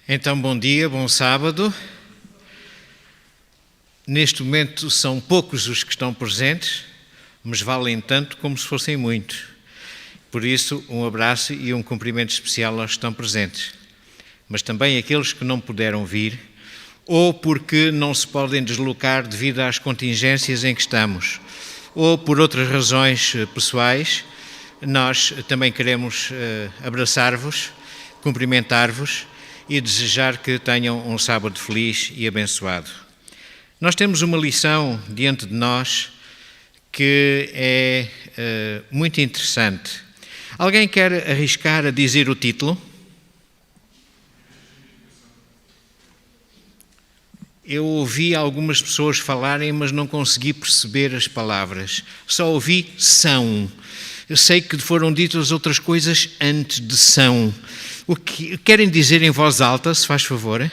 Então, bom dia, bom sábado. Neste momento são poucos os que estão presentes, mas valem tanto como se fossem muitos. Por isso, um abraço e um cumprimento especial aos que estão presentes. Mas também aqueles que não puderam vir, ou porque não se podem deslocar devido às contingências em que estamos, ou por outras razões pessoais, nós também queremos abraçar-vos, cumprimentar-vos e desejar que tenham um sábado feliz e abençoado. Nós temos uma lição diante de nós que é muito interessante. Alguém quer arriscar a dizer o título? Eu ouvi algumas pessoas falarem, mas não consegui perceber as palavras. Só ouvi são. Eu sei que foram ditas outras coisas antes de são. O que querem dizer em voz alta, se faz favor?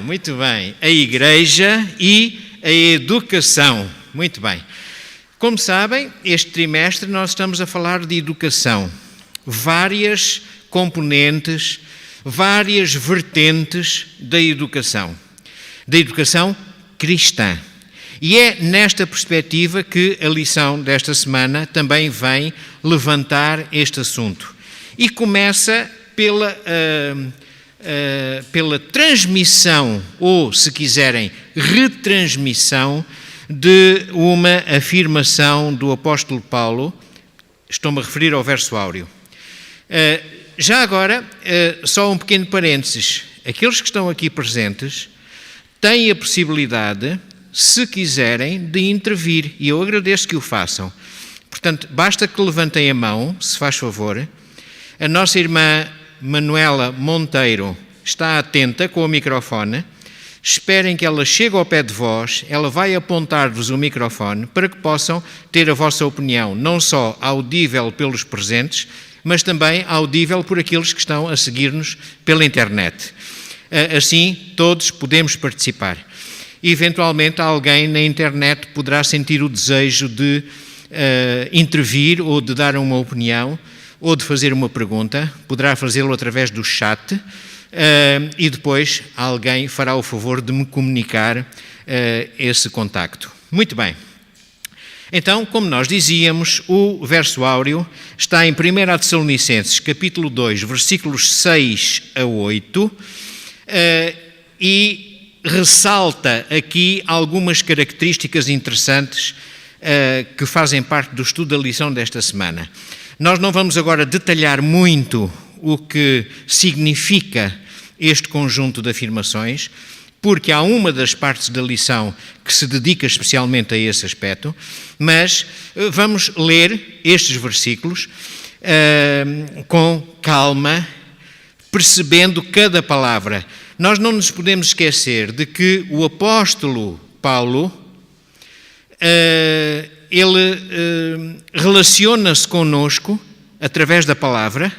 Muito bem. A igreja e a educação. Muito bem. Como sabem, este trimestre nós estamos a falar de educação. Várias componentes, várias vertentes da educação cristã. E é nesta perspectiva que a lição desta semana também vem levantar este assunto. E começa pela transmissão, ou, se quiserem, retransmissão de uma afirmação do apóstolo Paulo. Estou-me a referir ao verso áureo. Já agora, só um pequeno parênteses. Aqueles que estão aqui presentes têm a possibilidade, se quiserem, de intervir, e eu agradeço que o façam. Portanto, basta que levantem a mão, se faz favor. A nossa irmã Manuela Monteiro está atenta com o microfone. Esperem que ela chegue ao pé de vós, ela vai apontar-vos o microfone para que possam ter a vossa opinião, não só audível pelos presentes, mas também audível por aqueles que estão a seguir-nos pela internet. Assim, todos podemos participar. Eventualmente, alguém na internet poderá sentir o desejo de intervir ou de dar uma opinião ou de fazer uma pergunta, poderá fazê-lo através do chat e depois alguém fará o favor de me comunicar esse contacto. Muito bem. Então, como nós dizíamos, o verso áureo está em 1 Tessalonicenses, capítulo 2, versículos 6 a 8, e ressalta aqui algumas características interessantes que fazem parte do estudo da lição desta semana. Nós não vamos agora detalhar muito o que significa este conjunto de afirmações, porque há uma das partes da lição que se dedica especialmente a esse aspecto, mas vamos ler estes versículos com calma, percebendo cada palavra. Nós não nos podemos esquecer de que o apóstolo Paulo, ele relaciona-se connosco através da palavra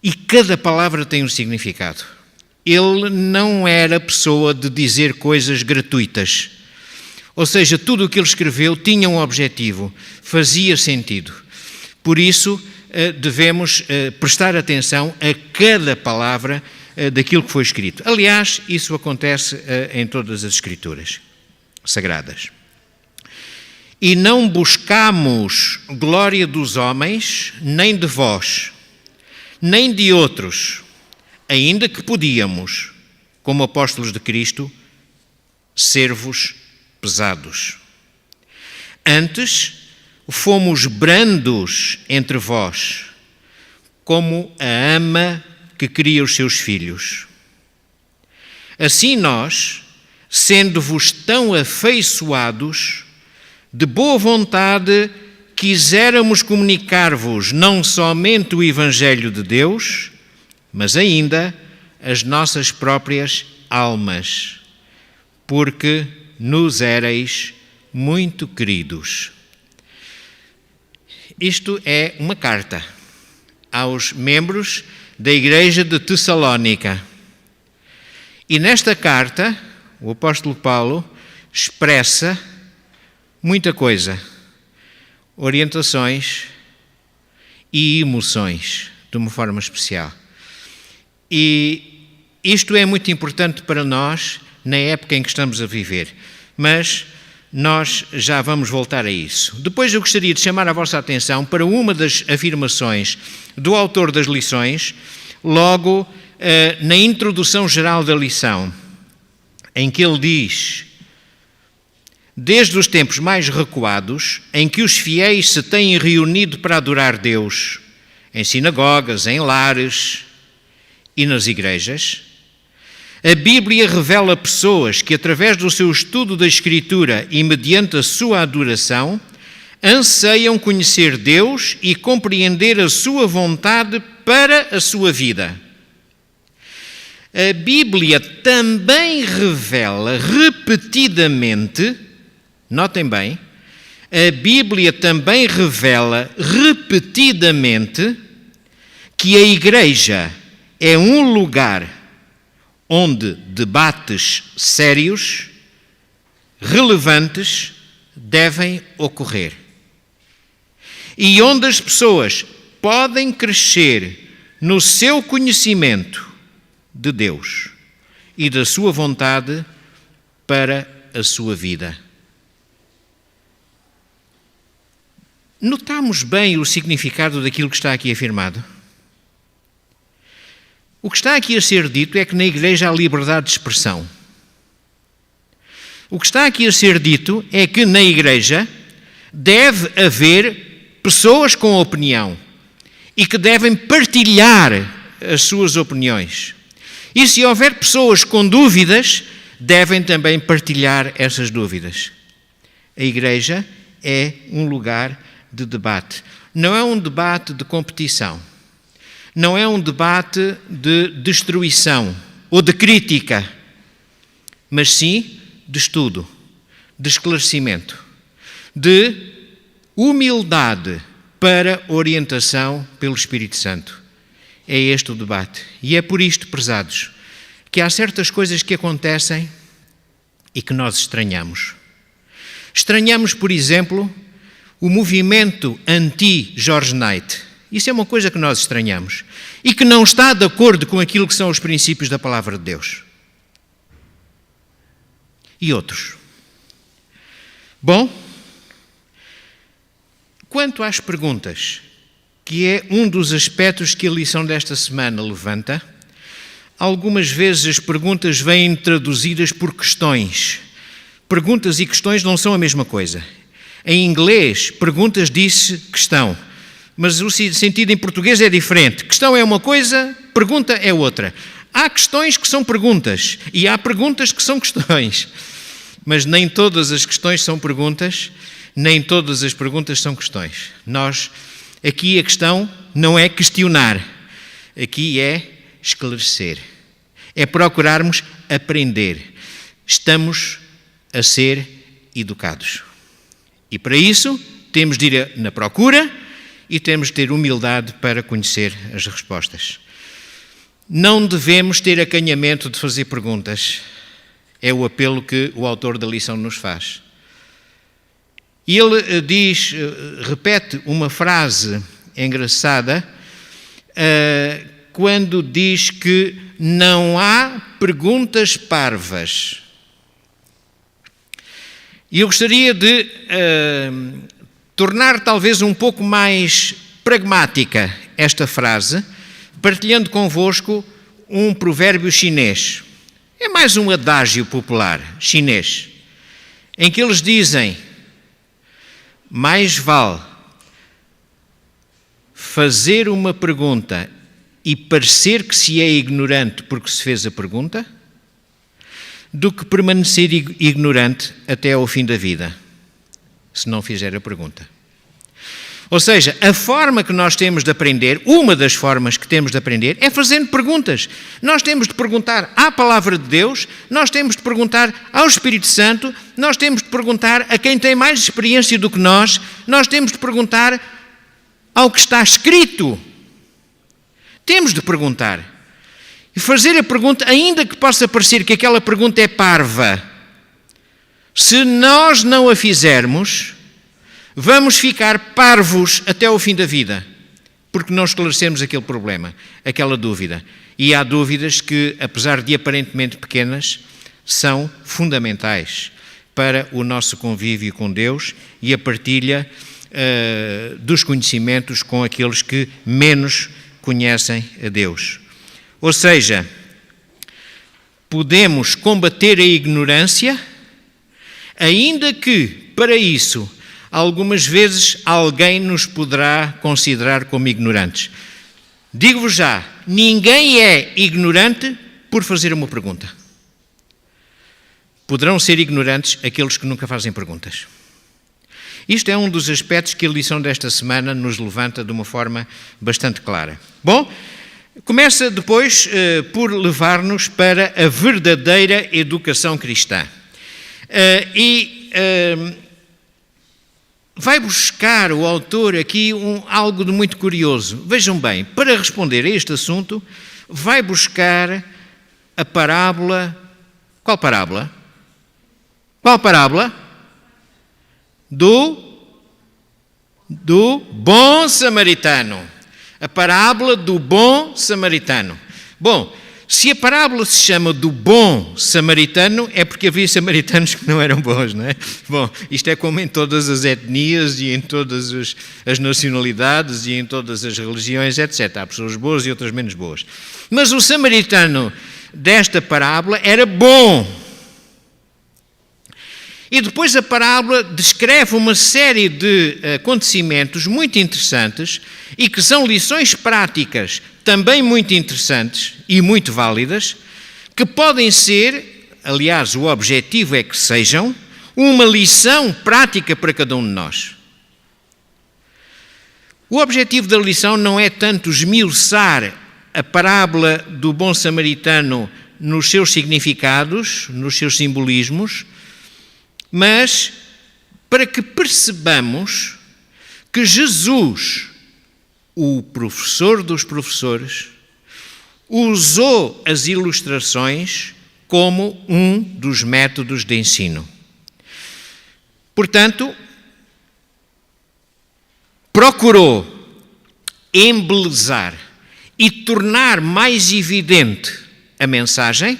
e cada palavra tem um significado. Ele não era pessoa de dizer coisas gratuitas. Ou seja, tudo o que ele escreveu tinha um objetivo, fazia sentido. Por isso, devemos prestar atenção a cada palavra daquilo que foi escrito. Aliás, isso acontece em todas as Escrituras sagradas. E não buscamos glória dos homens, nem de vós, nem de outros, ainda que podíamos, como apóstolos de Cristo, ser-vos pesados. Antes, fomos brandos entre vós, como a ama que cria os seus filhos. Assim nós, sendo-vos tão afeiçoados, de boa vontade, quiséramos comunicar-vos não somente o Evangelho de Deus, mas ainda as nossas próprias almas, porque nos éreis muito queridos. Isto é uma carta aos membros da Igreja de Tessalónica. E nesta carta, o apóstolo Paulo expressa muita coisa, orientações e emoções de uma forma especial. E isto é muito importante para nós na época em que estamos a viver, mas nós já vamos voltar a isso. Depois eu gostaria de chamar a vossa atenção para uma das afirmações do autor das lições, logo na introdução geral da lição, em que ele diz: desde os tempos mais recuados, em que os fiéis se têm reunido para adorar Deus, em sinagogas, em lares e nas igrejas, a Bíblia revela pessoas que, através do seu estudo da Escritura e mediante a sua adoração, anseiam conhecer Deus e compreender a sua vontade para a sua vida. A Bíblia também revela repetidamente, notem bem, a Bíblia também revela repetidamente que a Igreja é um lugar onde debates sérios, relevantes, devem ocorrer. E onde as pessoas podem crescer no seu conhecimento de Deus e da sua vontade para a sua vida. Notamos bem o significado daquilo que está aqui afirmado? O que está aqui a ser dito é que na Igreja há liberdade de expressão. O que está aqui a ser dito é que na Igreja deve haver pessoas com opinião e que devem partilhar as suas opiniões. E se houver pessoas com dúvidas, devem também partilhar essas dúvidas. A Igreja é um lugar de debate. Não é um debate de competição. Não é um debate de destruição ou de crítica, mas sim de estudo, de esclarecimento, de humildade para orientação pelo Espírito Santo. É este o debate. E é por isto, prezados, que há certas coisas que acontecem e que nós estranhamos. Estranhamos, por exemplo, o movimento anti-George Knight. Isso é uma coisa que nós estranhamos e que não está de acordo com aquilo que são os princípios da Palavra de Deus. E outros. Bom, quanto às perguntas, que é um dos aspectos que a lição desta semana levanta, algumas vezes as perguntas vêm traduzidas por questões. Perguntas e questões não são a mesma coisa. Em inglês, perguntas diz questão. Mas o sentido em português é diferente. Questão é uma coisa, pergunta é outra. Há questões que são perguntas e há perguntas que são questões. Mas nem todas as questões são perguntas, nem todas as perguntas são questões. Aqui a questão não é questionar, aqui é esclarecer. É procurarmos aprender. Estamos a ser educados. E para isso temos de ir na procura e temos de ter humildade para conhecer as respostas. Não devemos ter acanhamento de fazer perguntas. É o apelo que o autor da lição nos faz. E ele repete uma frase engraçada quando diz que não há perguntas parvas. E eu gostaria de tornar talvez um pouco mais pragmática esta frase, partilhando convosco um provérbio chinês. É mais um adágio popular chinês, em que eles dizem: mais vale fazer uma pergunta e parecer que se é ignorante porque se fez a pergunta, do que permanecer ignorante até ao fim da vida, se não fizer a pergunta. Ou seja, a forma que nós temos de aprender, uma das formas que temos de aprender, é fazendo perguntas. Nós temos de perguntar à Palavra de Deus, nós temos de perguntar ao Espírito Santo, nós temos de perguntar a quem tem mais experiência do que nós temos de perguntar ao que está escrito. Temos de perguntar. E fazer a pergunta, ainda que possa parecer que aquela pergunta é parva, se nós não a fizermos, vamos ficar parvos até ao fim da vida. porque não esclarecemos aquele problema, aquela dúvida. E há dúvidas que, apesar de aparentemente pequenas, são fundamentais para o nosso convívio com Deus e a partilha dos conhecimentos com aqueles que menos conhecem a Deus. Ou seja, podemos combater a ignorância, ainda que, para isso, algumas vezes alguém nos poderá considerar como ignorantes. Digo-vos já, ninguém é ignorante por fazer uma pergunta. Poderão ser ignorantes aqueles que nunca fazem perguntas. Isto é um dos aspectos que a lição desta semana nos levanta de uma forma bastante clara. Bom, começa depois por levar-nos para a verdadeira educação cristã. Vai buscar o autor aqui algo de muito curioso. Vejam bem, para responder a este assunto, vai buscar a parábola. Qual parábola? Qual parábola? Do bom samaritano. A parábola do bom samaritano. Bom, se a parábola se chama do bom samaritano, é porque havia samaritanos que não eram bons, não é? Bom, isto é como em todas as etnias e em todas as nacionalidades e em todas as religiões, etc. Há pessoas boas e outras menos boas. Mas o samaritano desta parábola era bom. E depois a parábola descreve uma série de acontecimentos muito interessantes e que são lições práticas também muito interessantes e muito válidas, que podem ser, aliás, o objetivo é que sejam, uma lição prática para cada um de nós. O objetivo da lição não é tanto esmiuçar a parábola do bom samaritano nos seus significados, nos seus simbolismos, mas para que percebamos que Jesus, o professor dos professores, usou as ilustrações como um dos métodos de ensino. Portanto, procurou embelezar e tornar mais evidente a mensagem,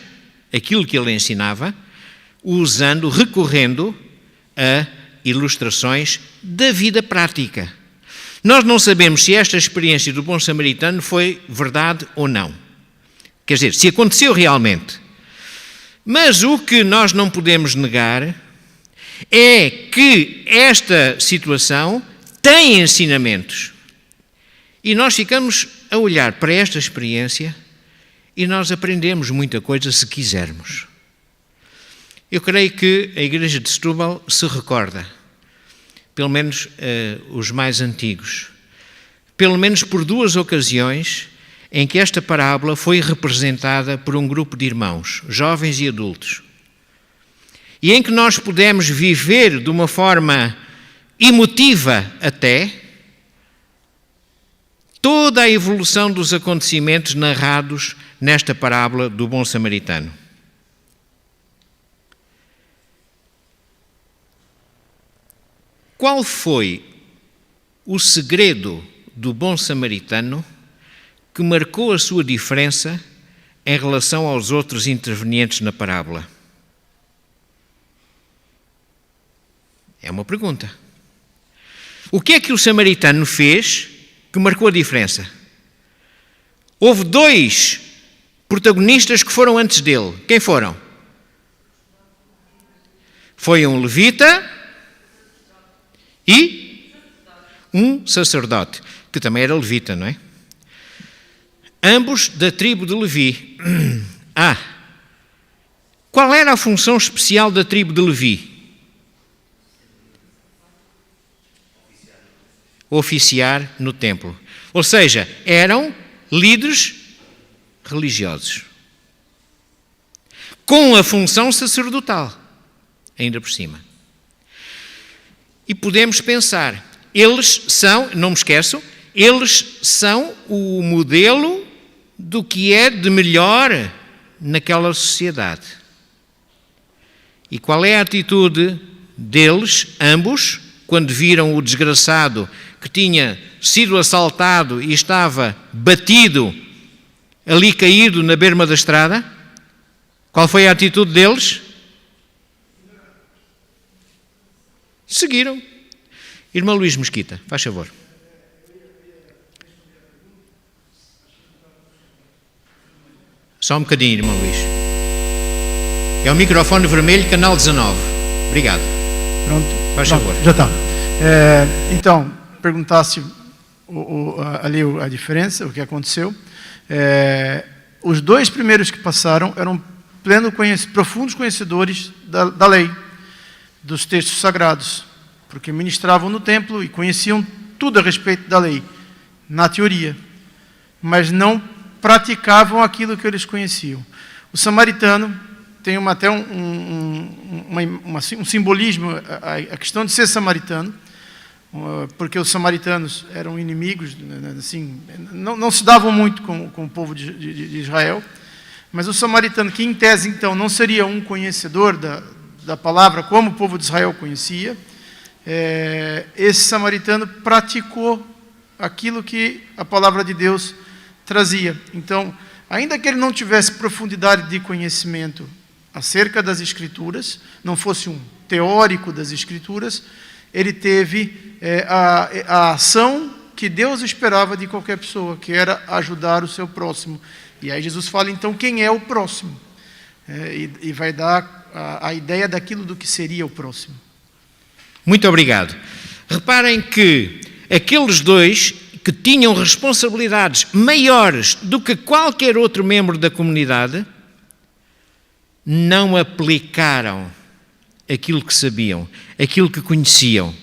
aquilo que ele ensinava, recorrendo a ilustrações da vida prática. Nós não sabemos se esta experiência do bom samaritano foi verdade ou não. Quer dizer, se aconteceu realmente. Mas o que nós não podemos negar é que esta situação tem ensinamentos. E nós ficamos a olhar para esta experiência e nós aprendemos muita coisa se quisermos. Eu creio que a Igreja de Setúbal se recorda, pelo menos os mais antigos, pelo menos por 2 ocasiões em que esta parábola foi representada por um grupo de irmãos, jovens e adultos, e em que nós pudemos viver de uma forma emotiva até toda a evolução dos acontecimentos narrados nesta parábola do bom samaritano. Qual foi o segredo do bom samaritano que marcou a sua diferença em relação aos outros intervenientes na parábola? É uma pergunta. O que é que o samaritano fez que marcou a diferença? Houve 2 protagonistas que foram antes dele. Quem foram? Foi um levita e um sacerdote, que também era levita, não é? Ambos da tribo de Levi. Qual era a função especial da tribo de Levi? Oficiar no templo. Ou seja, eram líderes religiosos. Com a função sacerdotal, ainda por cima. E podemos pensar, eles são, não me esqueço, eles são o modelo do que é de melhor naquela sociedade. E qual é a atitude deles, ambos, quando viram o desgraçado que tinha sido assaltado e estava batido, ali caído na berma da estrada? Qual foi a atitude deles? Seguiram. Irmão Luís Mesquita, faz favor. Só um bocadinho, irmão Luís. É o microfone vermelho, canal 19. Obrigado. Pronto. Faz favor. Já está. Então, perguntasse ali a diferença, o que aconteceu. Os dois primeiros que passaram eram profundos conhecedores da lei, dos textos sagrados, porque ministravam no templo e conheciam tudo a respeito da lei, na teoria, mas não praticavam aquilo que eles conheciam. O samaritano tem até um simbolismo, a questão de ser samaritano, porque os samaritanos eram inimigos, assim, não se davam muito com o povo de Israel, mas o samaritano, que em tese então não seria um conhecedor da palavra como o povo de Israel conhecia, esse samaritano praticou aquilo que a palavra de Deus trazia. Então, ainda que ele não tivesse profundidade de conhecimento acerca das Escrituras, não fosse um teórico das Escrituras, ele teve a ação que Deus esperava de qualquer pessoa, que era ajudar o seu próximo. E aí Jesus fala, então, quem é o próximo? E vai dar a ideia daquilo do que seria o próximo. Muito obrigado. Reparem que aqueles dois que tinham responsabilidades maiores do que qualquer outro membro da comunidade, não aplicaram aquilo que sabiam, aquilo que conheciam.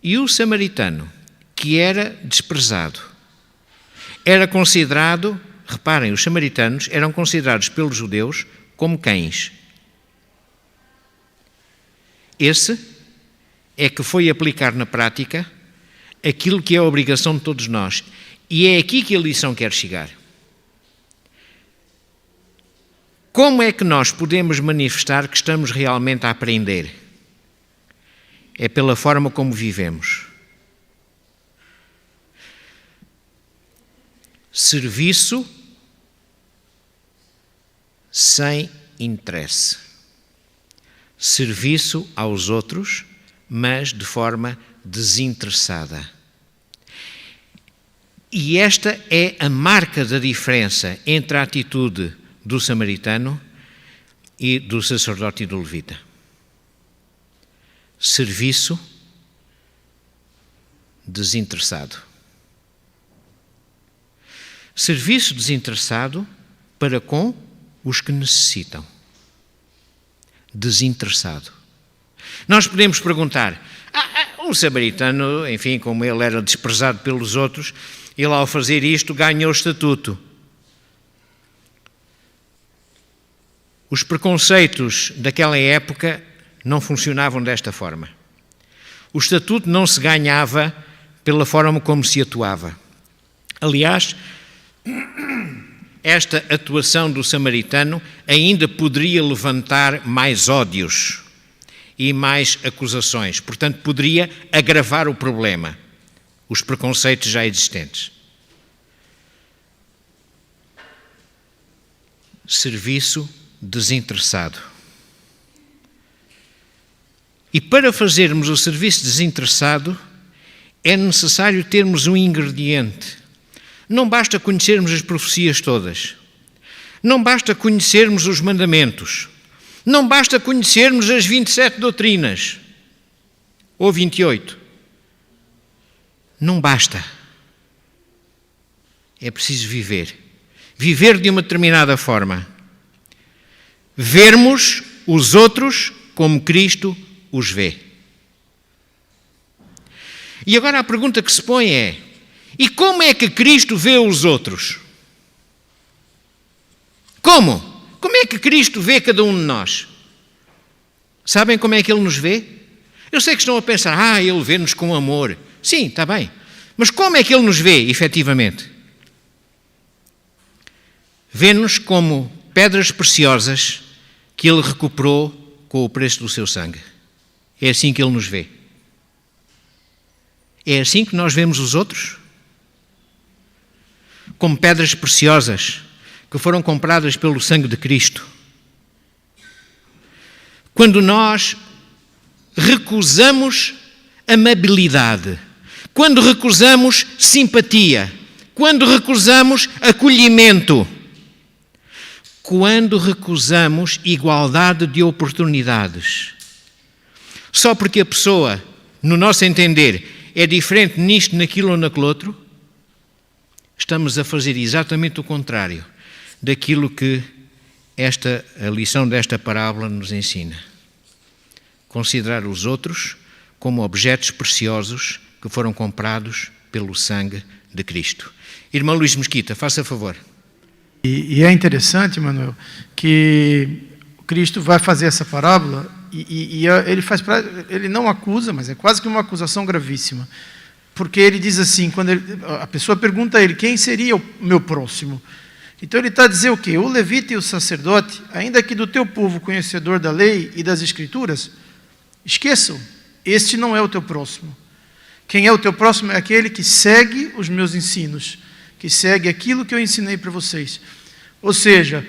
E o samaritano, que era desprezado, era considerado, reparem, os samaritanos eram considerados pelos judeus como cães. Esse é que foi aplicar na prática aquilo que é a obrigação de todos nós. E é aqui que a lição quer chegar. Como é que nós podemos manifestar que estamos realmente a aprender? É pela forma como vivemos. Serviço sem interesse. Serviço aos outros, mas de forma desinteressada. E esta é a marca da diferença entre a atitude do samaritano e do sacerdote e do levita. Serviço desinteressado. Serviço desinteressado para com os que necessitam. Desinteressado. Nós podemos perguntar, um samaritano, enfim, como ele era desprezado pelos outros, ele ao fazer isto ganhou estatuto. Os preconceitos daquela época não funcionavam desta forma. O estatuto não se ganhava pela forma como se atuava. Aliás, esta atuação do samaritano ainda poderia levantar mais ódios e mais acusações. Portanto, poderia agravar o problema, os preconceitos já existentes. Serviço desinteressado. E para fazermos o serviço desinteressado, é necessário termos um ingrediente. Não basta conhecermos as profecias todas. Não basta conhecermos os mandamentos. Não basta conhecermos as 27 doutrinas. Ou 28. Não basta. É preciso viver. Viver de uma determinada forma. Vermos os outros como Cristo os vê. E agora a pergunta que se põe é: e como é que Cristo vê os outros? Como? Como é que Cristo vê cada um de nós? Sabem como é que Ele nos vê? Eu sei que estão a pensar, Ele vê-nos com amor. Sim, está bem. Mas como é que Ele nos vê, efetivamente? Vê-nos como pedras preciosas que Ele recuperou com o preço do seu sangue. É assim que Ele nos vê. É assim que nós vemos os outros? Como pedras preciosas que foram compradas pelo sangue de Cristo. Quando nós recusamos amabilidade, quando recusamos simpatia, quando recusamos acolhimento, quando recusamos igualdade de oportunidades, só porque a pessoa, no nosso entender, é diferente nisto, naquilo ou naquele outro, estamos a fazer exatamente o contrário daquilo que a lição desta parábola nos ensina. Considerar os outros como objetos preciosos que foram comprados pelo sangue de Cristo. Irmão Luís Mesquita, faça favor. E é interessante, Manuel, que Cristo vai fazer essa parábola e ele não acusa, mas é quase que uma acusação gravíssima. Porque ele diz assim, quando a pessoa pergunta a ele, quem seria o meu próximo? Então ele está a dizer o quê? O levita e o sacerdote, ainda que do teu povo conhecedor da lei e das escrituras, esqueçam, este não é o teu próximo. Quem é o teu próximo é aquele que segue os meus ensinos, que segue aquilo que eu ensinei para vocês. Ou seja,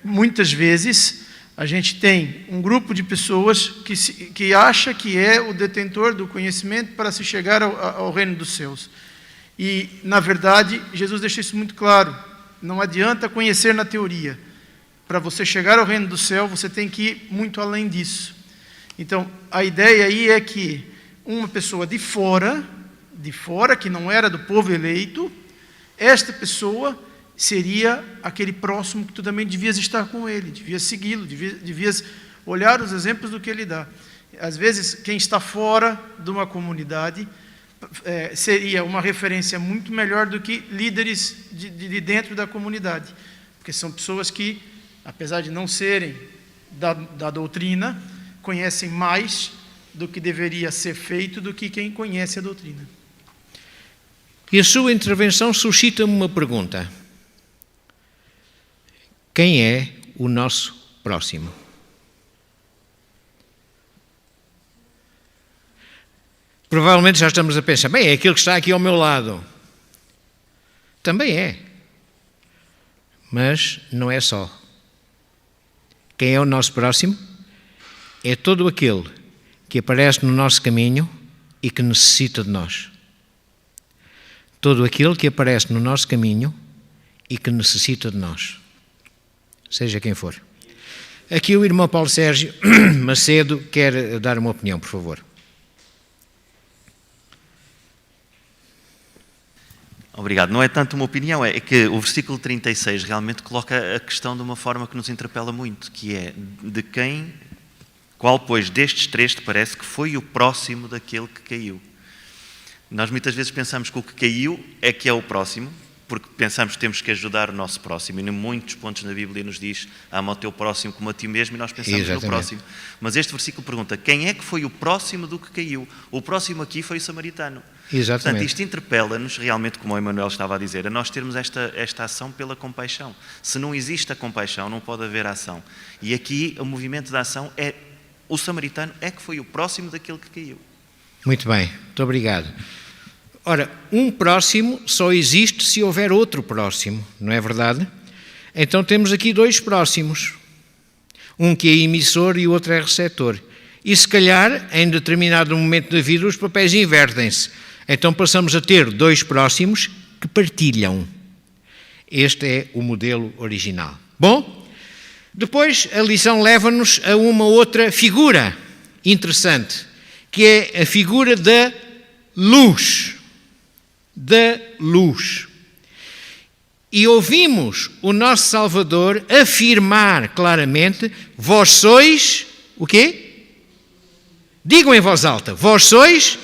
muitas vezes a gente tem um grupo de pessoas que acha que é o detentor do conhecimento para se chegar ao reino dos céus. E, na verdade, Jesus deixa isso muito claro. Não adianta conhecer na teoria. Para você chegar ao reino do céu, você tem que ir muito além disso. Então, a ideia aí é que uma pessoa de fora, que não era do povo eleito, esta pessoa seria aquele próximo que tu também devias estar com ele, devias segui-lo, devias olhar os exemplos do que ele dá. Às vezes, quem está fora de uma comunidade seria uma referência muito melhor do que líderes de dentro da comunidade, porque são pessoas que, apesar de não serem da doutrina, conhecem mais do que deveria ser feito do que quem conhece a doutrina. E a sua intervenção suscita-me uma pergunta. Quem é o nosso próximo? Provavelmente já estamos a pensar, bem, é aquele que está aqui ao meu lado. Também é. Mas não é só. Quem é o nosso próximo? É todo aquele que aparece no nosso caminho e que necessita de nós. Todo aquele que aparece no nosso caminho e que necessita de nós. Seja quem for. Aqui o irmão Paulo Sérgio Macedo quer dar uma opinião, por favor. Obrigado. Não é tanto uma opinião, é que o versículo 36 realmente coloca a questão de uma forma que nos interpela muito, que é de qual, pois, destes três te parece que foi o próximo daquele que caiu? Nós muitas vezes pensamos que o que caiu é que é o próximo, porque pensamos que temos que ajudar o nosso próximo, e em muitos pontos na Bíblia nos diz, ama o teu próximo como a ti mesmo, e nós pensamos Exatamente. No próximo. Mas este versículo pergunta, quem é que foi o próximo do que caiu? O próximo aqui foi o samaritano. Exatamente. Portanto, isto interpela-nos realmente, como o Emanuel estava a dizer, a nós termos esta ação pela compaixão. Se não existe a compaixão, não pode haver ação. E aqui o movimento da ação é, o samaritano é que foi o próximo daquele que caiu. Muito bem, muito obrigado. Ora, um próximo só existe se houver outro próximo, não é verdade? Então temos aqui dois próximos. Um que é emissor e o outro é receptor. E se calhar, em determinado momento da vida, os papéis invertem-se. Então passamos a ter dois próximos que partilham. Este é o modelo original. Bom, depois a lição leva-nos a uma outra figura interessante, que é a figura da luz. Da luz. E ouvimos o nosso Salvador afirmar claramente, vós sois, o quê? Digam em voz alta, vós sois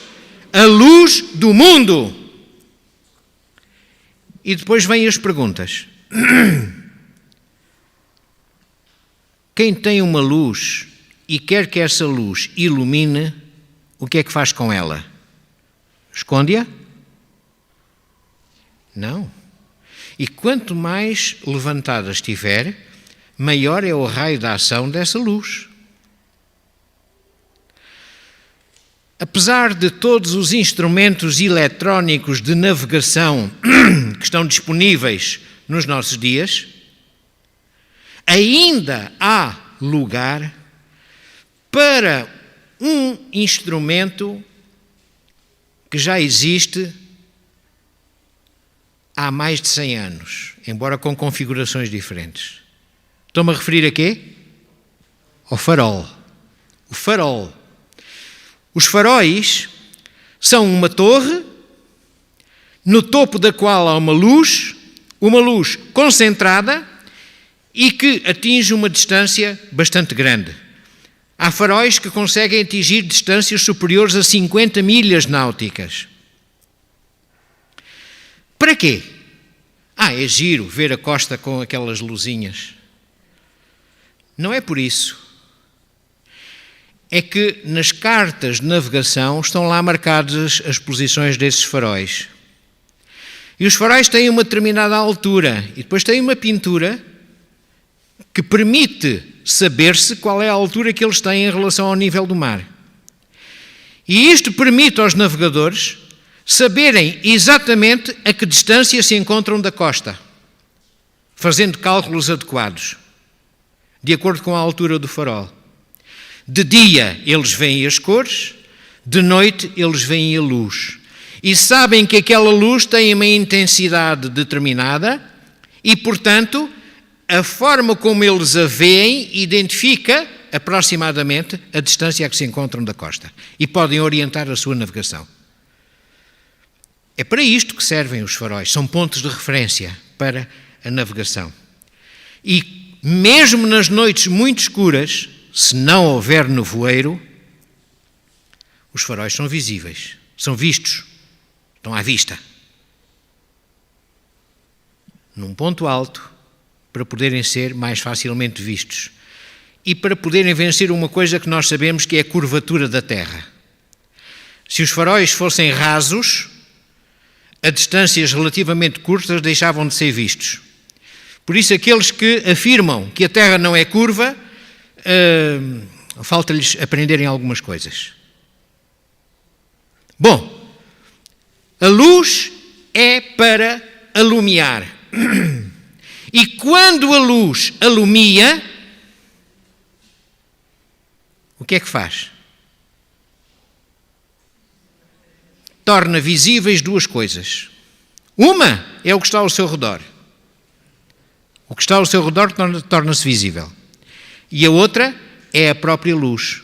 a luz do mundo. E depois vêm as perguntas. Quem tem uma luz e quer que essa luz ilumine, o que é que faz com ela? Esconde-a? Não. E quanto mais levantada estiver, maior é o raio da ação dessa luz. apesar de todos os instrumentos eletrónicos de navegação que estão disponíveis nos nossos dias, ainda há lugar para um instrumento que já existe há mais de 100 anos, embora com configurações diferentes. Estou-me a referir a quê? Ao farol. O farol. Os faróis são uma torre, no topo da qual há uma luz concentrada e que atinge uma distância bastante grande. Há faróis que conseguem atingir distâncias superiores a 50 milhas náuticas. Para quê? É giro ver a costa com aquelas luzinhas. Não é por isso. É que nas cartas de navegação estão lá marcadas as posições desses faróis. E os faróis têm uma determinada altura e depois têm uma pintura que permite saber-se qual é a altura que eles têm em relação ao nível do mar. E isto permite aos navegadores saberem exatamente a que distância se encontram da costa, fazendo cálculos adequados, de acordo com a altura do farol. De dia eles veem as cores, de noite eles veem a luz. E sabem que aquela luz tem uma intensidade determinada e, portanto, a forma como eles a veem identifica aproximadamente a distância a que se encontram da costa e podem orientar a sua navegação. É para isto que servem os faróis, são pontos de referência para a navegação. E mesmo nas noites muito escuras, se não houver nevoeiro, os faróis são visíveis, são vistos, estão à vista. Num ponto alto, para poderem ser mais facilmente vistos. E para poderem vencer uma coisa que nós sabemos que é a curvatura da Terra. Se os faróis fossem rasos, a distâncias relativamente curtas deixavam de ser vistos. Por isso, aqueles que afirmam que a Terra não é curva, falta-lhes aprenderem algumas coisas. Bom, a luz é para alumiar. E quando a luz alumia, o que é que faz? Torna visíveis duas coisas. Uma é o que está ao seu redor. O que está ao seu redor torna-se visível. E a outra é a própria luz.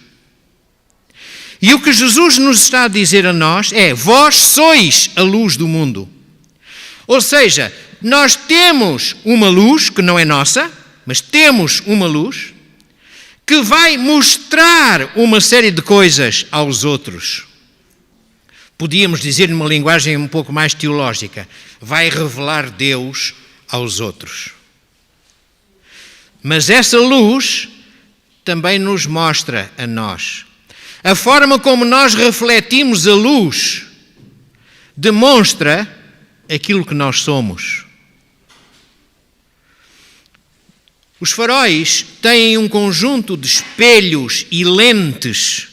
E o que Jesus nos está a dizer a nós é: vós sois a luz do mundo. Ou seja, nós temos uma luz que não é nossa, mas temos uma luz que vai mostrar uma série de coisas aos outros. Podíamos dizer numa linguagem um pouco mais teológica, vai revelar Deus aos outros. Mas essa luz também nos mostra a nós. A forma como nós refletimos a luz demonstra aquilo que nós somos. Os faróis têm um conjunto de espelhos e lentes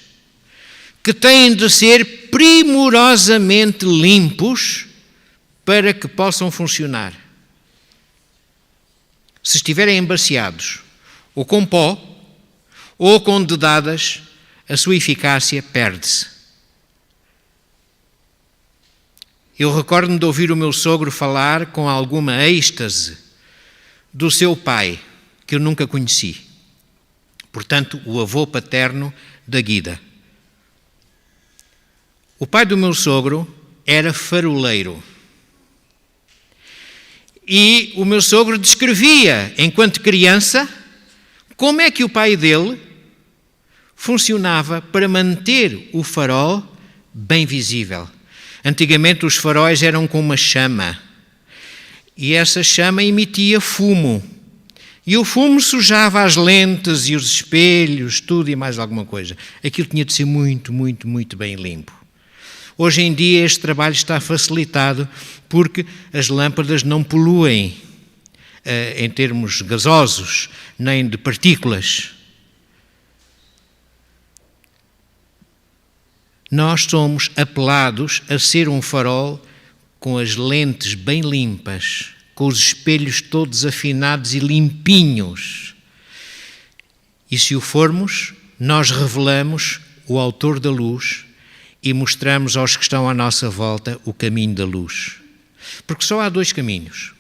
que têm de ser primorosamente limpos para que possam funcionar. Se estiverem embaciados, ou com pó, ou com dedadas, a sua eficácia perde-se. Eu recordo-me de ouvir o meu sogro falar com alguma êxtase do seu pai, que eu nunca conheci. Portanto, o avô paterno da Guida. O pai do meu sogro era faroleiro. E o meu sogro descrevia, enquanto criança, como é que o pai dele funcionava para manter o farol bem visível. Antigamente os faróis eram com uma chama e essa chama emitia fumo. E o fumo sujava as lentes e os espelhos, tudo e mais alguma coisa. Aquilo tinha de ser muito, muito, muito bem limpo. Hoje em dia este trabalho está facilitado porque as lâmpadas não poluem em termos gasosos, nem de partículas. nós somos apelados a ser um farol com as lentes bem limpas, com os espelhos todos afinados e limpinhos. E se o formos, nós revelamos o autor da luz e mostramos aos que estão à nossa volta o caminho da luz. Porque só há dois caminhos.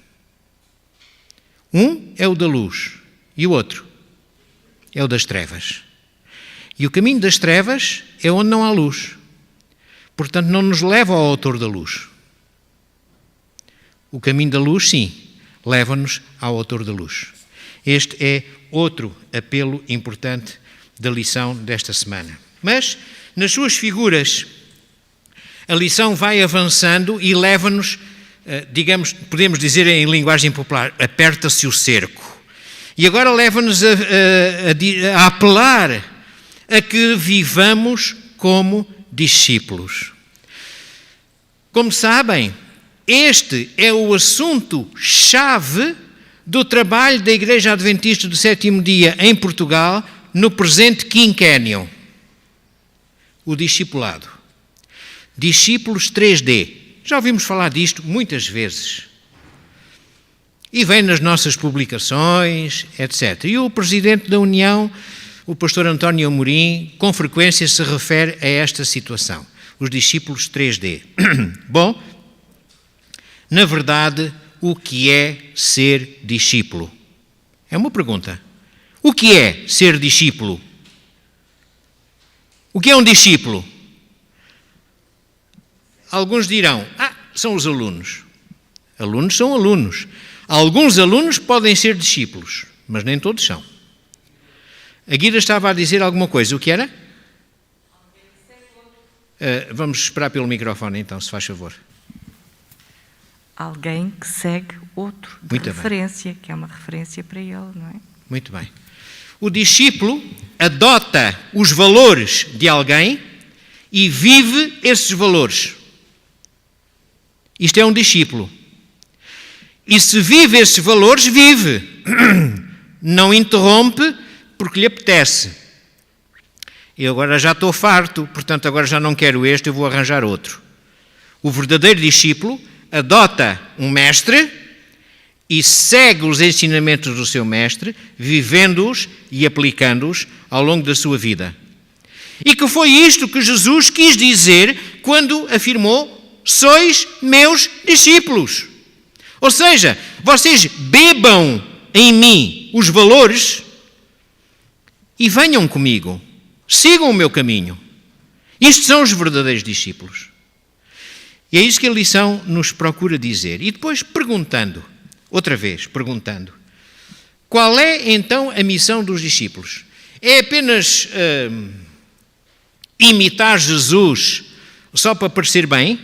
Um é o da luz e o outro é o das trevas. E o caminho das trevas é onde não há luz. Portanto, não nos leva ao autor da luz. O caminho da luz, sim, leva-nos ao autor da luz. Este é outro apelo importante da lição desta semana. Mas, nas suas figuras, a lição vai avançando e leva-nos, digamos, podemos dizer em linguagem popular, aperta-se o cerco. E agora leva-nos a apelar a que vivamos como discípulos. Como sabem, este é o assunto-chave do trabalho da Igreja Adventista do Sétimo Dia em Portugal no presente quinquênio. O discipulado. Discípulos 3D. Já ouvimos falar disto muitas vezes. E vem nas nossas publicações, etc. E o Presidente da União, o pastor António Amorim, com frequência se refere a esta situação. Os discípulos 3D. Bom, na verdade, o que é ser discípulo? É uma pergunta. O que é ser discípulo? O que é um discípulo? Alguns dirão, são os alunos. Alunos são alunos. Alguns alunos podem ser discípulos, mas nem todos são. A Guida estava a dizer alguma coisa. O que era? Vamos esperar pelo microfone então, se faz favor. Alguém que segue outro, de Muito referência, bem. que é uma referência para ele, não é? Muito bem. O discípulo adota os valores de alguém e vive esses valores. Isto é um discípulo. E se vive esses valores, vive. Não interrompe porque lhe apetece. Eu agora já estou farto, portanto agora já não quero este, eu vou arranjar outro. O verdadeiro discípulo adota um mestre e segue os ensinamentos do seu mestre, vivendo-os e aplicando-os ao longo da sua vida. E que foi isto que Jesus quis dizer quando afirmou: sois meus discípulos. Ou seja, vocês bebam em mim os valores e venham comigo. Sigam o meu caminho. Estes são os verdadeiros discípulos. E é isso que a lição nos procura dizer. E depois perguntando, outra vez perguntando, qual é então a missão dos discípulos? É apenas imitar Jesus só para parecer bem?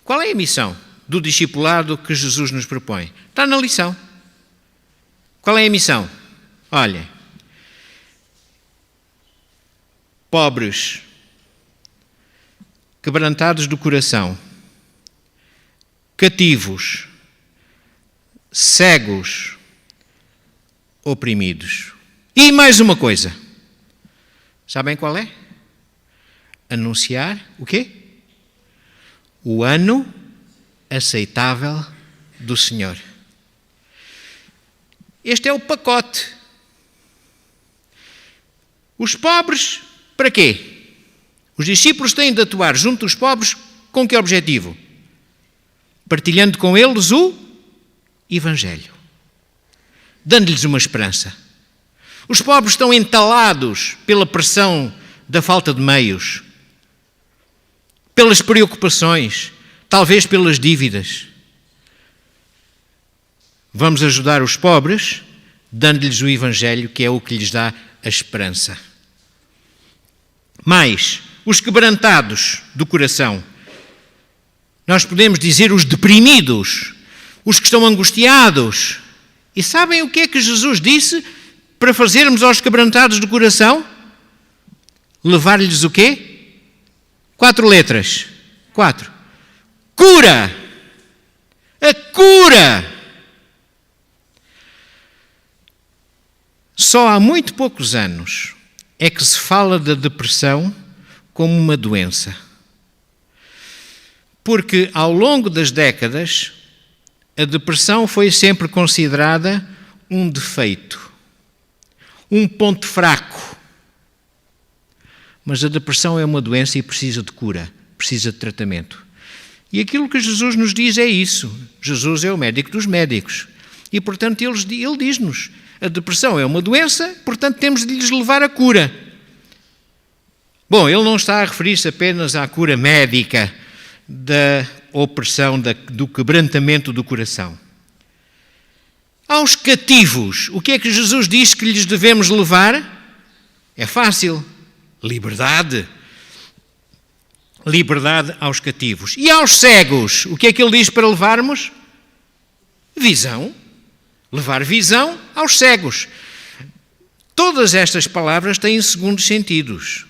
Qual é a missão do discipulado que Jesus nos propõe? Está na lição. Qual é a missão? Olhem, pobres, quebrantados do coração, cativos, cegos, oprimidos. E mais uma coisa. Sabem qual é? Anunciar o quê? O ano aceitável do Senhor. Este é o pacote. Os pobres, para quê? Os discípulos têm de atuar junto dos pobres com que objetivo? Partilhando com eles o Evangelho. Dando-lhes uma esperança. Os pobres estão entalados pela pressão da falta de meios, pelas preocupações, talvez pelas dívidas. Vamos ajudar os pobres, dando-lhes o Evangelho, que é o que lhes dá a esperança. Mais, os quebrantados do coração. Nós podemos dizer os deprimidos, os que estão angustiados. E sabem o que é que Jesus disse para fazermos aos quebrantados do coração? Levar-lhes o quê? 4 letras. 4. Cura! A cura! Só há muito poucos anos é que se fala da depressão como uma doença. Porque ao longo das décadas, a depressão foi sempre considerada um defeito, um ponto fraco. Mas a depressão é uma doença e precisa de cura, precisa de tratamento. E aquilo que Jesus nos diz é isso. Jesus é o médico dos médicos. E, portanto, ele diz-nos, a depressão é uma doença, portanto, temos de lhes levar a cura. Bom, ele não está a referir-se apenas à cura médica da opressão, do quebrantamento do coração. Aos cativos, o que é que Jesus diz que lhes devemos levar? É fácil. Liberdade. Liberdade aos cativos. E aos cegos, o que é que ele diz para levarmos? Visão. Levar visão aos cegos. Todas estas palavras têm segundos sentidos.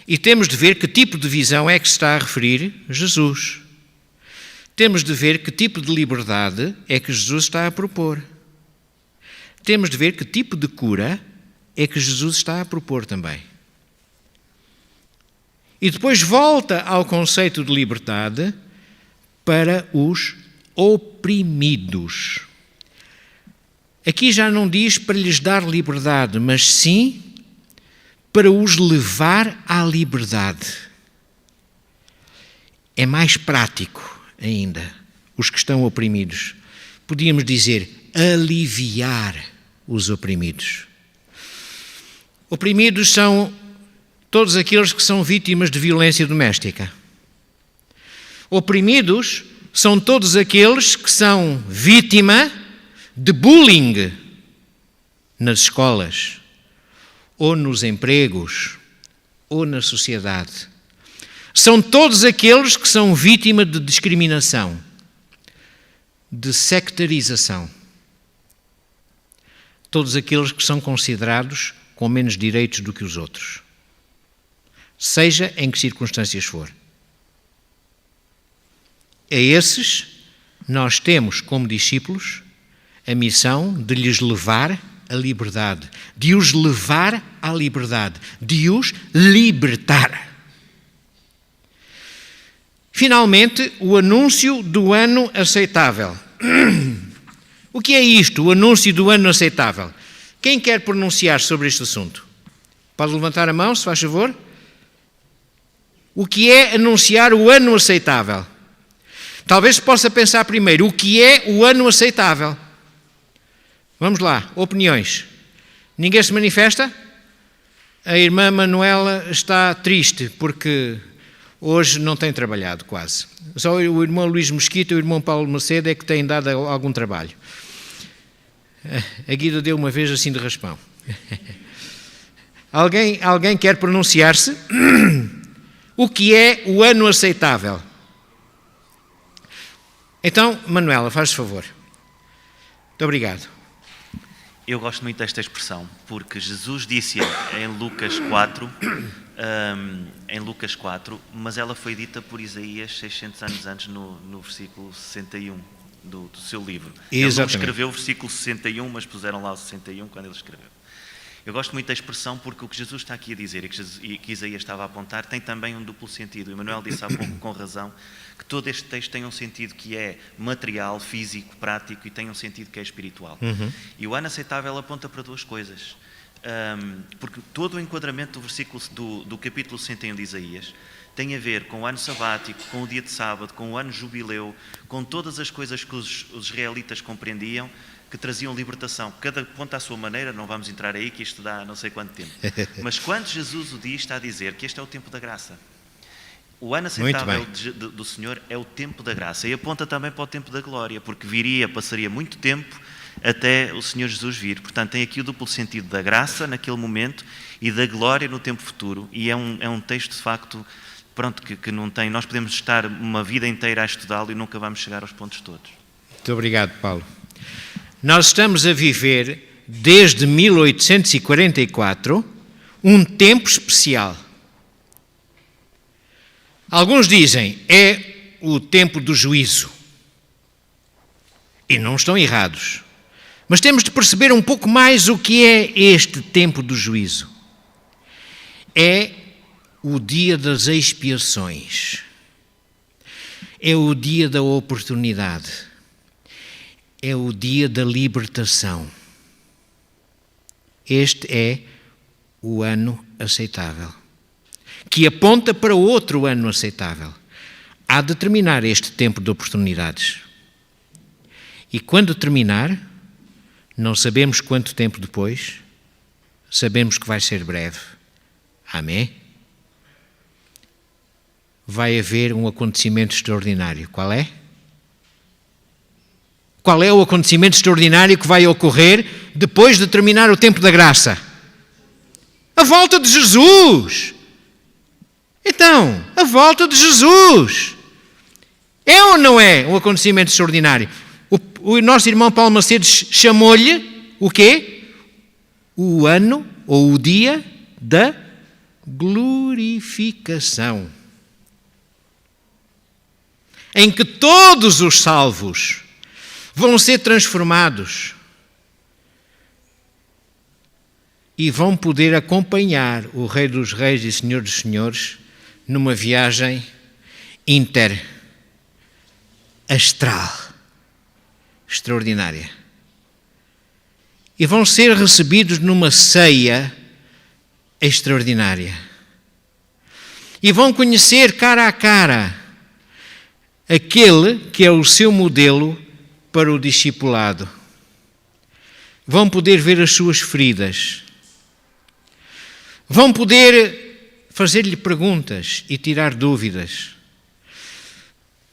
E temos de ver que tipo de visão é que se está a referir Jesus. Temos de ver que tipo de liberdade é que Jesus está a propor. Temos de ver que tipo de cura é que Jesus está a propor também. E depois volta ao conceito de liberdade para os oprimidos. Aqui já não diz para lhes dar liberdade, mas sim para os levar à liberdade. É mais prático ainda, os que estão oprimidos. Podíamos dizer, aliviar os oprimidos. Oprimidos são todos aqueles que são vítimas de violência doméstica. Oprimidos são todos aqueles que são vítima de bullying nas escolas, ou nos empregos, ou na sociedade. São todos aqueles que são vítima de discriminação, de sectarização. Todos aqueles que são considerados com menos direitos do que os outros. Seja em que circunstâncias for. A esses, nós temos como discípulos a missão de lhes levar a liberdade, de os levar à liberdade, de os libertar. Finalmente, o anúncio do ano aceitável. O que é isto, o anúncio do ano aceitável? Quem quer pronunciar sobre este assunto? Pode levantar a mão, se faz favor. O que é anunciar o ano aceitável? Talvez se possa pensar primeiro, o que é o ano aceitável? Vamos lá, opiniões. Ninguém se manifesta? A irmã Manuela está triste porque hoje não tem trabalhado quase. Só o irmão Luís Mesquita e o irmão Paulo Macedo é que têm dado algum trabalho. A Guida deu uma vez assim de raspão. Alguém quer pronunciar-se? O que é o ano aceitável? Então, Manuela, faz favor. Muito obrigado. Eu gosto muito desta expressão, porque Jesus disse em Lucas 4, mas ela foi dita por Isaías 600 anos antes, no versículo 61 do seu livro. Exatamente. Ele não escreveu o versículo 61, mas puseram lá o 61 quando ele escreveu. Eu gosto muito da expressão porque o que Jesus está aqui a dizer e que Isaías estava a apontar tem também um duplo sentido. O Emanuel disse há pouco, com razão, que todo este texto tem um sentido que é material, físico, prático e tem um sentido que é espiritual. E o ano aceitável aponta para duas coisas. Porque todo o enquadramento do versículo do capítulo 61 de Isaías tem a ver com o ano sabático, com o dia de sábado, com o ano jubileu, com todas as coisas que os israelitas compreendiam, que traziam libertação, cada ponto à sua maneira, não vamos entrar aí que isto dá não sei quanto tempo. Mas quando Jesus o diz, está a dizer que este é o tempo da graça. O ano aceitável do Senhor é o tempo da graça e aponta também para o tempo da glória, porque passaria muito tempo até o Senhor Jesus vir. Portanto, tem aqui o duplo sentido da graça naquele momento e da glória no tempo futuro. E é um texto, de facto, pronto, que não tem... Nós podemos estar uma vida inteira a estudá-lo e nunca vamos chegar aos pontos todos. Muito obrigado, Paulo. Nós estamos a viver, desde 1844, um tempo especial. Alguns dizem, é o tempo do juízo. E não estão errados. Mas temos de perceber um pouco mais o que é este tempo do juízo. é o dia das expiações. É o dia da oportunidade. É o dia da libertação. Este é o ano aceitável, que aponta para outro ano aceitável. Há de terminar este tempo de oportunidades. E quando terminar, não sabemos quanto tempo depois, sabemos que vai ser breve. Amém? Vai haver um acontecimento extraordinário. Qual é? Qual é o acontecimento extraordinário que vai ocorrer depois de terminar o tempo da graça? A volta de Jesus! Então, a volta de Jesus! É ou não é um acontecimento extraordinário? O nosso irmão Paulo Macedo chamou-lhe o quê? O ano ou o dia da glorificação. Em que todos os salvos vão ser transformados e vão poder acompanhar o Rei dos Reis e Senhor dos Senhores numa viagem interastral, extraordinária. E vão ser recebidos numa ceia extraordinária. E vão conhecer cara a cara aquele que é o seu modelo para o discipulado. Vão poder ver as suas feridas. Vão poder fazer-lhe perguntas e tirar dúvidas.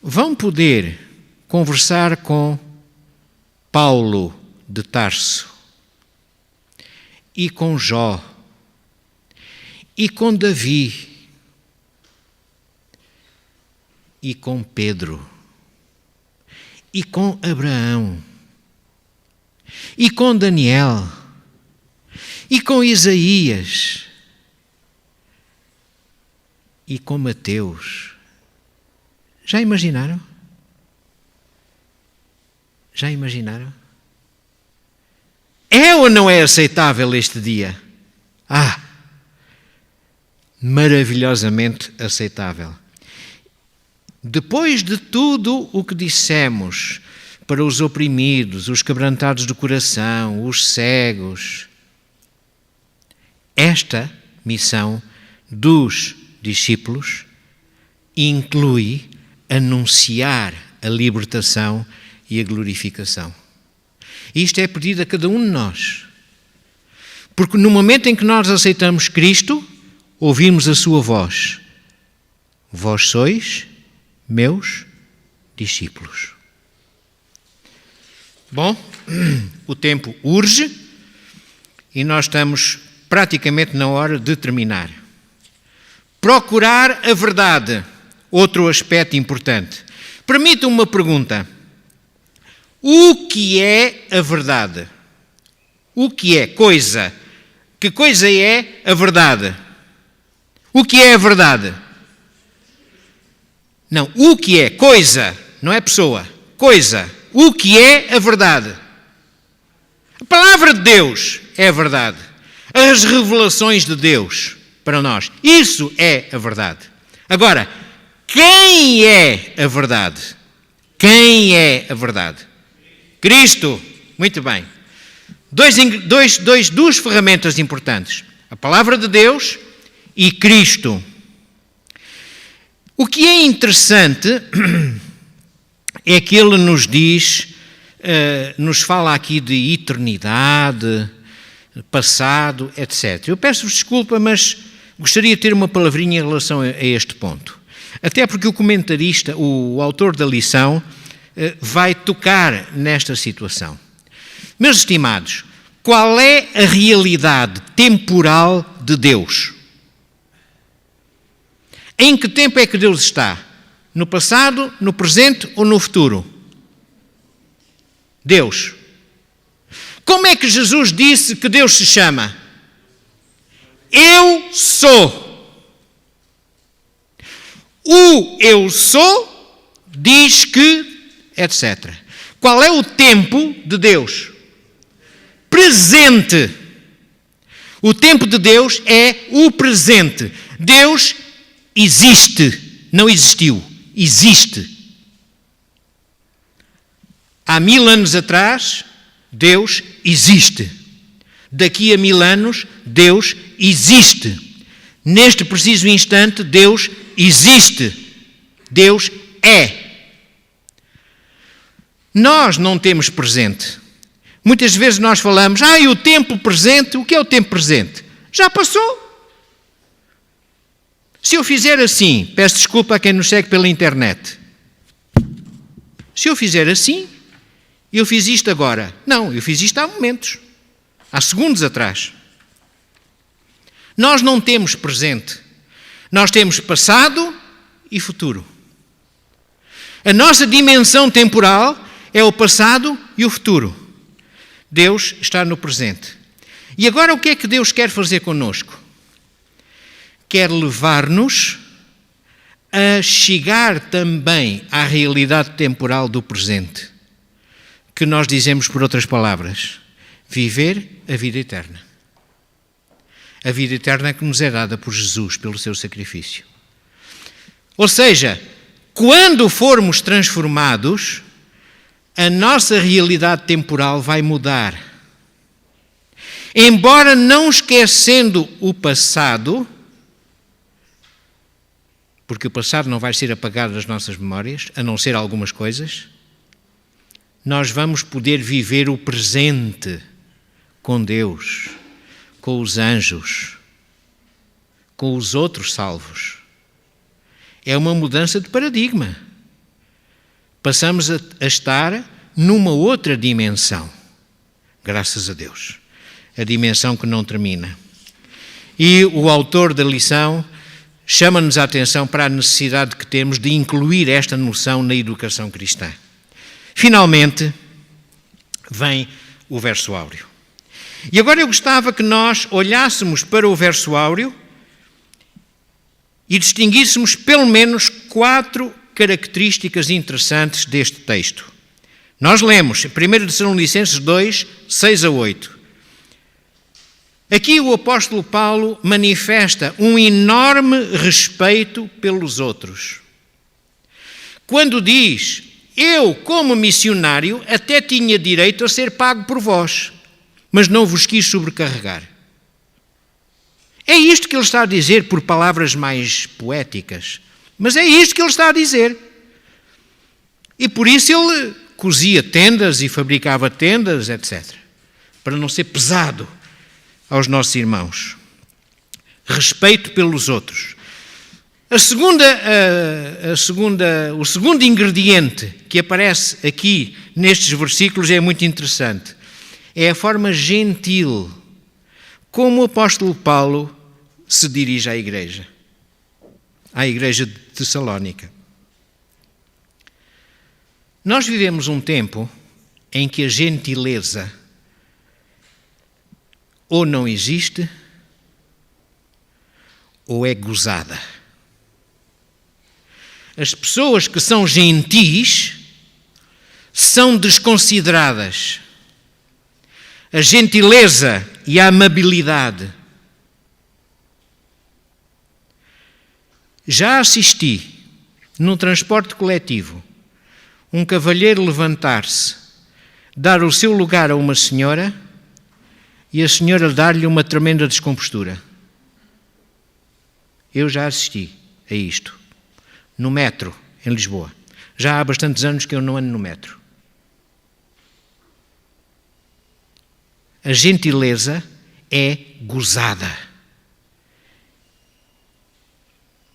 Vão poder conversar com Paulo de Tarso e com Jó e com Davi e com Pedro e com Abraão e com Daniel e com Isaías e com Mateus. Já imaginaram? Já imaginaram? É ou não é aceitável este dia? Maravilhosamente aceitável. Depois de tudo o que dissemos para os oprimidos, os quebrantados do coração, os cegos, esta missão dos discípulos inclui anunciar a libertação e a glorificação. Isto é pedido a cada um de nós. Porque no momento em que nós aceitamos Cristo, ouvimos a sua voz. Vós sois meus discípulos. Bom, o tempo urge e nós estamos praticamente na hora de terminar. Procurar a verdade, outro aspecto importante. Permitam-me uma pergunta. O que é a verdade? O que é coisa? Que coisa é a verdade? O que é a verdade? Não, o que é coisa, não é pessoa, coisa. O que é a verdade? A palavra de Deus é a verdade. As revelações de Deus para nós, isso é a verdade. Agora, quem é a verdade? Quem é a verdade? Cristo. Muito bem. Duas ferramentas importantes. A palavra de Deus e Cristo. O que é interessante é que ele nos diz, nos fala aqui de eternidade, passado, etc. Eu peço-vos desculpa, mas gostaria de ter uma palavrinha em relação a este ponto. Até porque o comentarista, o autor da lição, vai tocar nesta situação. Meus estimados, qual é a realidade temporal de Deus? Em que tempo é que Deus está? No passado, no presente ou no futuro? Deus. Como é que Jesus disse que Deus se chama? Eu sou. O eu sou diz que, etc. Qual é o tempo de Deus? Presente. O tempo de Deus é o presente. Deus existe, não existiu, existe. Há 1000 anos atrás, Deus existe. Daqui a 1000 anos, Deus existe. Neste preciso instante, Deus existe. Deus é. Nós não temos presente. Muitas vezes nós falamos, e o tempo presente, o que é o tempo presente? Já passou. Se eu fizer assim, peço desculpa a quem nos segue pela internet. Se eu fizer assim, eu fiz isto agora. Não, eu fiz isto há momentos. Há segundos atrás. Nós não temos presente. Nós temos passado e futuro. A nossa dimensão temporal é o passado e o futuro. Deus está no presente. E agora o que é que Deus quer fazer connosco? Quer levar-nos a chegar também à realidade temporal do presente, que nós dizemos por outras palavras, viver a vida eterna. A vida eterna que nos é dada por Jesus, pelo seu sacrifício. Ou seja, quando formos transformados, a nossa realidade temporal vai mudar. Embora não esquecendo o passado, porque o passado não vai ser apagado das nossas memórias, a não ser algumas coisas, nós vamos poder viver o presente com Deus, com os anjos, com os outros salvos. É uma mudança de paradigma. Passamos a estar numa outra dimensão, graças a Deus. A dimensão que não termina. E o autor da lição chama-nos a atenção para a necessidade que temos de incluir esta noção na educação cristã. Finalmente, vem o verso áureo. E agora eu gostava que nós olhássemos para o verso áureo e distinguíssemos pelo menos 4 características interessantes deste texto. Nós lemos 1 Tessalonicenses 2, 6 a 8. Aqui o apóstolo Paulo manifesta um enorme respeito pelos outros. Quando diz, eu como missionário até tinha direito a ser pago por vós, mas não vos quis sobrecarregar. É isto que ele está a dizer por palavras mais poéticas, mas é isto que ele está a dizer. E por isso ele cosia tendas e fabricava tendas, etc., para não ser pesado aos nossos irmãos. Respeito pelos outros. O segundo ingrediente que aparece aqui nestes versículos é muito interessante. É a forma gentil como o apóstolo Paulo se dirige à igreja de Tessalónica. Nós vivemos um tempo em que a gentileza ou não existe, ou é gozada. As pessoas que são gentis são desconsideradas. A gentileza e a amabilidade. Já assisti, num transporte coletivo, um cavalheiro levantar-se, dar o seu lugar a uma senhora e a senhora dar-lhe uma tremenda descompostura. Eu já assisti a isto, no metro, em Lisboa. Já há bastantes anos que eu não ando no metro. A gentileza é gozada.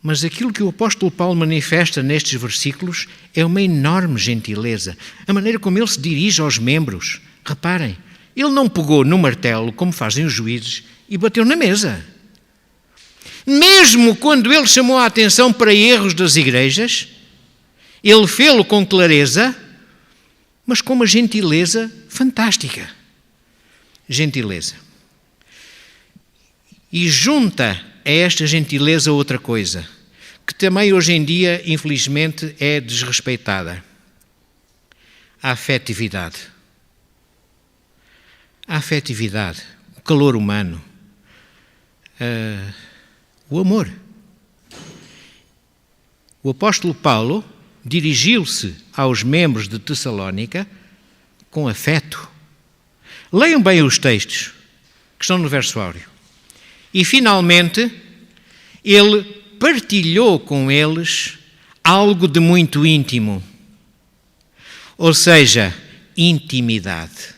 Mas aquilo que o apóstolo Paulo manifesta nestes versículos é uma enorme gentileza. A maneira como ele se dirige aos membros. Reparem, ele não pegou no martelo, como fazem os juízes, e bateu na mesa. Mesmo quando ele chamou a atenção para erros das igrejas, ele fê-lo com clareza, mas com uma gentileza fantástica. Gentileza. E junta a esta gentileza outra coisa, que também hoje em dia, infelizmente, é desrespeitada. A afetividade. A afetividade, o calor humano, o amor. O apóstolo Paulo dirigiu-se aos membros de Tessalónica com afeto. Leiam bem os textos que estão no verso áureo. E, finalmente, ele partilhou com eles algo de muito íntimo, ou seja, intimidade.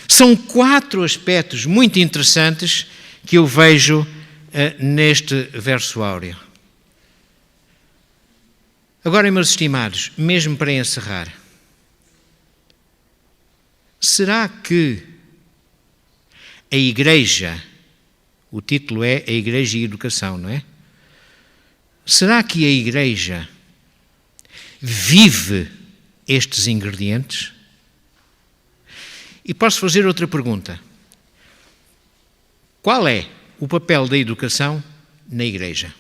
São 4 aspectos muito interessantes que eu vejo neste verso áureo. Agora, meus estimados, mesmo para encerrar, será que a Igreja, o título é A Igreja e a Educação, não é? Será que a Igreja vive estes ingredientes? E posso fazer outra pergunta. Qual é o papel da educação na Igreja?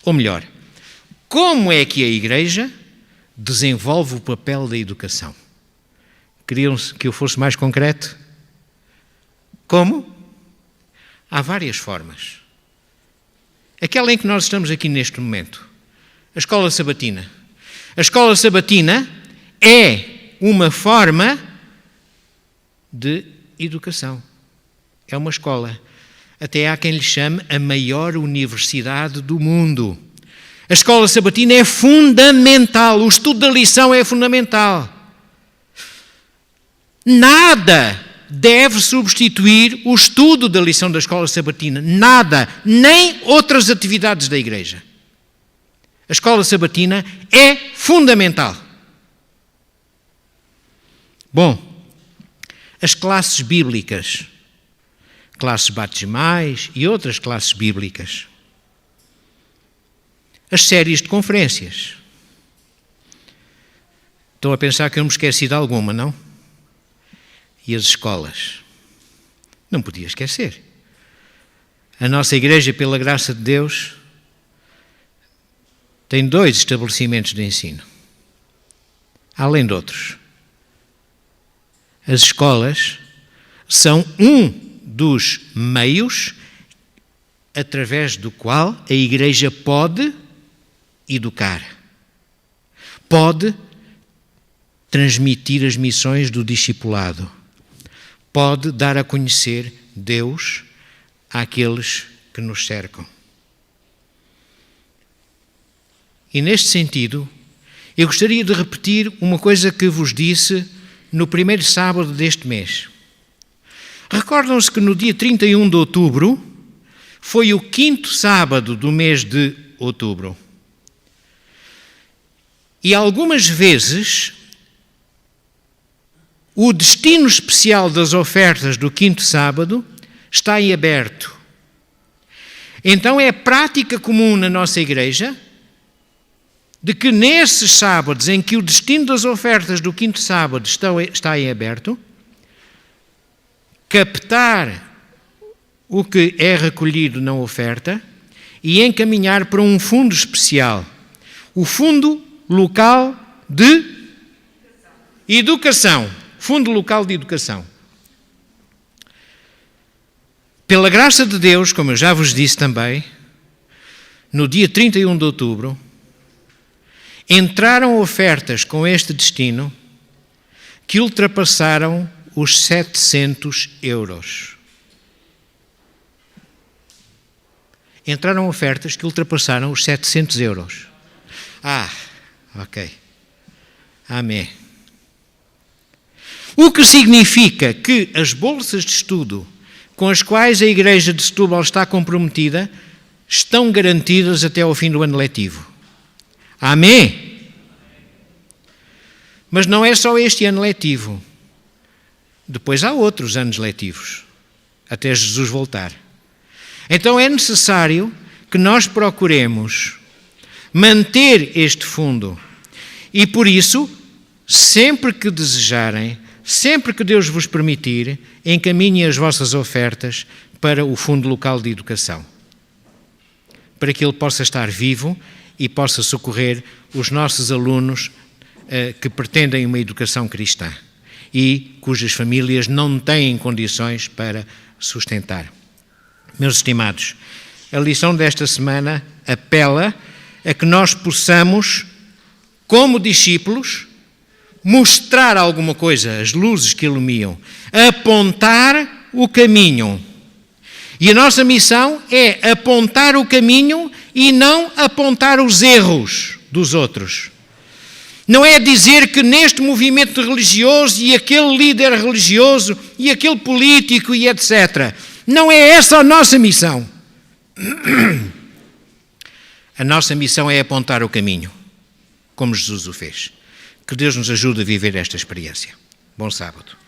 Ou melhor, como é que a Igreja desenvolve o papel da educação? Queriam que eu fosse mais concreto? Como? Há várias formas. Aquela em que nós estamos aqui neste momento, a escola sabatina. A escola sabatina é uma forma de educação. É uma escola. Até há quem lhe chame a maior universidade do mundo. A escola sabatina é fundamental. O estudo da lição é fundamental. Nada deve substituir o estudo da lição da escola sabatina. Nada. Nem outras atividades da Igreja. A escola sabatina é fundamental. Bom, as classes bíblicas, classes batismais e outras classes bíblicas. As séries de conferências. Estão a pensar que eu me esqueci de alguma, não? E as escolas. Não podia esquecer. A nossa Igreja, pela graça de Deus, tem 2 estabelecimentos de ensino, além de outros. As escolas são um dos meios através do qual a Igreja pode educar, pode transmitir as missões do discipulado, pode dar a conhecer Deus àqueles que nos cercam. E neste sentido, eu gostaria de repetir uma coisa que vos disse no primeiro sábado deste mês. Recordam-se que no dia 31 de outubro foi o 5º sábado do mês de outubro. E algumas vezes o destino especial das ofertas do 5º sábado está em aberto. Então é prática comum na nossa Igreja de que nesses sábados em que o destino das ofertas do 5º sábado está em aberto, captar o que é recolhido na oferta e encaminhar para um fundo especial, o Fundo Local de Educação. Fundo Local de Educação. Pela graça de Deus, como eu já vos disse também, no dia 31 de outubro, entraram ofertas com este destino que ultrapassaram os 700 euros. Entraram ofertas que ultrapassaram os 700 euros. Ok. Amém. O que significa que as bolsas de estudo com as quais a Igreja de Setúbal está comprometida estão garantidas até ao fim do ano letivo. Amém? Mas não é só este ano letivo. Depois há outros anos letivos, até Jesus voltar. Então é necessário que nós procuremos manter este fundo. E por isso, sempre que desejarem, sempre que Deus vos permitir, encaminhem as vossas ofertas para o Fundo Local de Educação, para que ele possa estar vivo e possa socorrer os nossos alunos que pretendem uma educação cristã. e cujas famílias não têm condições para sustentar. Meus estimados, a lição desta semana apela a que nós possamos, como discípulos, mostrar alguma coisa, as luzes que iluminam, apontar o caminho. E a nossa missão é apontar o caminho e não apontar os erros dos outros. Não é dizer que neste movimento religioso e aquele líder religioso e aquele político e etc. Não é essa a nossa missão. A nossa missão é apontar o caminho, como Jesus o fez. Que Deus nos ajude a viver esta experiência. Bom sábado.